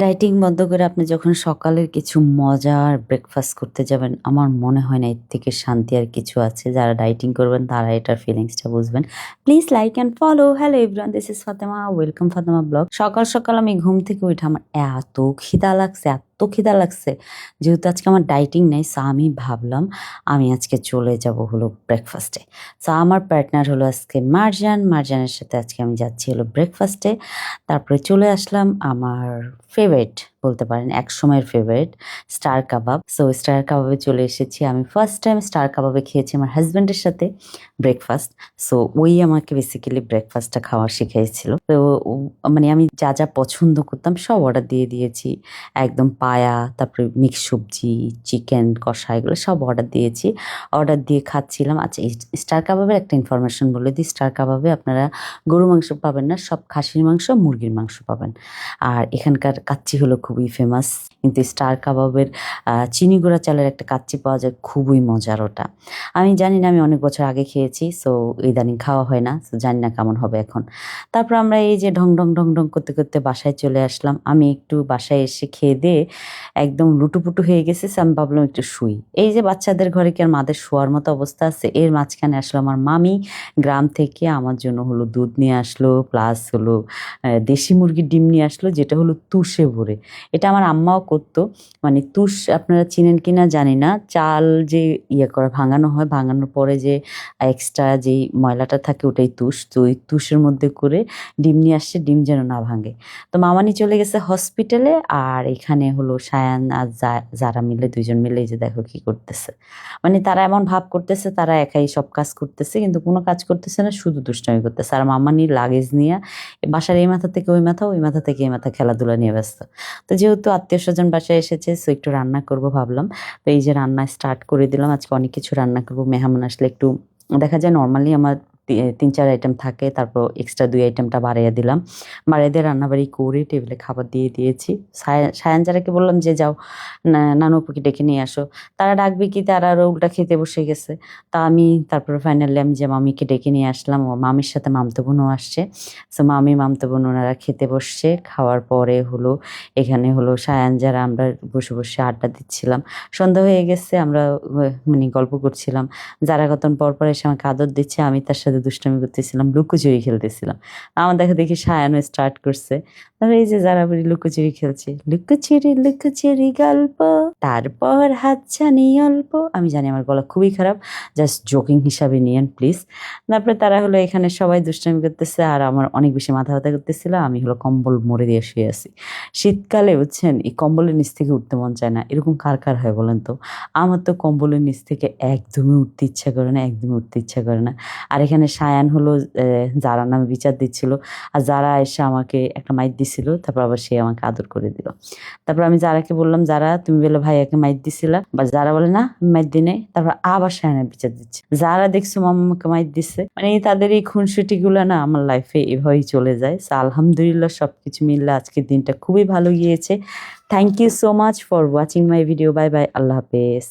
Dieting বন্ধ করে আপনি যখন সকালের কিছু মজার ব্রেকফাস্ট করতে যাবেন, আমার মনে হয় না এর থেকে শান্তি আর কিছু আছে। যারা ডায়েটিং করবেন তারা এটার ফিলিংসটা বুঝবেন। Please like and follow. Hello everyone, this is Fatema. Welcome Fatema blog. সকাল, সকাল আমি ঘুম থেকে উঠে আমার এত খিদা লাগছে, এত খিদা লাগছে। যেহেতু আজকে আমার ডায়েটিং নেই, সো আমি ভাবলাম আমি আজকে চলে যাব হলো ব্রেকফাস্টে। সো আমার পার্টনার হলো আজকে মারজান। মারজানের সাথে আজকে আমি যাচ্ছি হলো ব্রেকফাস্টে। তারপরে চলে আসলাম আমার ফেভারিট বলতে পারেন, একসময়ের ফেভারিট স্টার কাবাব। সো স্টার কাবাবে চলে এসেছি। আমি ফার্স্ট টাইম স্টার কাবাবে খেয়েছি আমার হাজব্যান্ডের সাথে ব্রেকফাস্ট। সো ওই আমাকে বেসিক্যালি ব্রেকফাস্টটা খাওয়া শিখিয়েছিল। তো মানে আমি যা যা পছন্দ করতাম সব অর্ডার দিয়ে দিয়েছি। একদম পায়া, তারপরে মিক্স সবজি, চিকেন কষা, এগুলো সব অর্ডার দিয়েছি। অর্ডার দিয়ে খাচ্ছিলাম। আচ্ছা, এই স্টার কাবাবের একটা ইনফরমেশন বলে দিই। স্টার কাবাবে আপনারা গরু মাংস পাবেন না, সব খাসির মাংস, মুরগির মাংস পাবেন। আর এখানকার কাচ্চি হলো খুবই ফেমাস। কিন্তু স্টার কাবাবের চিনি গুঁড়া চালের একটা কাচ্চি পাওয়া যায়, খুবই মজার ওটা। আমি জানি না, আমি অনেক বছর আগে খেয়েছি, সো ইদানিং খাওয়া হয় না, সো জানি না কেমন হবে এখন। তারপর আমরা এই যে ঢং ঢং ঢং ঢং করতে করতে বাসায় চলে আসলাম। আমি একটু বাসায় এসে খেয়ে দিয়ে একদম লুটুপুটু হয়ে গেছে, সো আমি ভাবলাম একটু শুই। এই যে বাচ্চাদের ঘরে কি আর মাদের শোয়ার মতো অবস্থা আছে? এর মাঝখানে আসলো আমার মামি গ্রাম থেকে আমার জন্য হলো দুধ নিয়ে আসলো, প্লাস হলো দেশি মুরগির ডিম নিয়ে আসলো, যেটা হলো তুষে ভরে। এটা আমার আম্মাও করতো। মানে তুষ আপনারা চিনেন কিনা জানি না, চাল যে করা ভাঙানো হয়, ভাঙানোর পরে যে এক্সট্রা যেই ময়লাটা থাকে ওটাই তুষ। তো ওই তুষের মধ্যে করে ডিম নিয়ে আসছে, ডিম যেন না ভাঙে। তো মামানি চলে গেছে হসপিটালে, আর এখানে হলো সায়ান আর যারা মিলে, দুইজন মিলে এই যে দেখো কি করতেছে। মানে তারা এমন ভাব করতেছে তারা একাই সব কাজ করতেছে, কিন্তু কোনো কাজ করতেছে না, শুধু দুষ্টামি করতেছে। আর মামানির লাগেজ নিয়ে বাসার এই মাথা থেকে ওই মাথা, ওই মাথা থেকে এই মাথা খেলাধুলা নিয়ে ব্যস্ত। তো যেহেতু আত্মীয় স্বজন বাসায় এসেছে, সো একটু রান্না করব ভাবলাম। তো এই যে রান্না স্টার্ট করে দিলাম। আজকে অনেক কিছু রান্না করবো। মেহমান আসলে একটু দেখা যায় নর্মালি আমার 3-4 আইটেম থাকে, তারপর এক্সট্রা 2 আইটেমটা বাড়াইয়া দিলাম। বাড়িয়ে দিয়ে রান্নাবাড়ি করে টেবিলে খাবার দিয়ে দিয়েছি। সায়ান যারাকে বললাম যে যাও নানু আপুকে ডেকে নিয়ে আসো। তারা ডাকবে কি, তারা আরও উল্টা খেতে বসে গেছে। তা আমি তারপরে ফাইনালি আমি যে মামিকে ডেকে নিয়ে আসলাম, ও মামির সাথে মামতো বোনও আসছে। সো মামি মামতো বোন ওনারা খেতে বসছে। খাওয়ার পরে হলো এখানে হলো সায়ান যারা আমরা বসে বসে আড্ডা দিচ্ছিলাম। সন্ধ্যা হয়ে গেছে, আমরা মানে গল্প করছিলাম। যারা কতক্ষণ পর পর এসে আমাকে আদর দিচ্ছে, আমি তার সাথে দুষ্টামি করতেছিলাম, লুকোচুরি খেলতেছিলাম। আমার দেখা দেখি সায়ানও স্টার্ট করছে। তারপরে এই যে যারা বলি লুকোচুরি খেলছে, লুকোচুরি লুকোচুরি গল্প, তারপর হাতছানি অল্প। আমি জানি আমার গলা খুবই খারাপ, জাস্ট জোকিং হিসাবে নিয়েন প্লিজ। তারপরে তারা হলো এখানে সবাই দুষ্টামি করতেছে, আর আমার অনেক বেশি মাথা ব্যথা করতেছিল। আমি হলো কম্বল মুড়ে দিয়ে শুয়ে আছি। শীতকালে বুঝছেন, এই কম্বলের নিচ থেকে উঠতে মন চায় না। এরকম কার কার হয় বলেন তো? আমার তো কম্বলের নিচ থেকে একদমই উঠতে ইচ্ছা করে না, একদমই উঠতে ইচ্ছা করে না। আর এখানে সায়ান হলো যারা নামে বিচার দিচ্ছিল, আর যারা এসে আমাকে একটা মাইর দিছিল, তারপর আবার সে আমাকে আদর করে দিল। তারপর আমি যারাকে বললাম, যারা তুমি বলে ভাইয়াকে মাইর দিছিলা, বা যারা বলে না মাইর দি নাই, তারপর আবার সায়ানের বিচার দিচ্ছে। যারা দেখছো মামাকে মাইর দিচ্ছে, মানে তাদের এই খুনসুটি গুলো না আমার লাইফে এভাবেই চলে যায়। সো আলহামদুলিল্লাহ সবকিছু মিললে আজকের দিনটা খুবই ভালো গিয়েছে। Thank you so much for watching my video. Bye bye, আল্লাহ হাফেজ।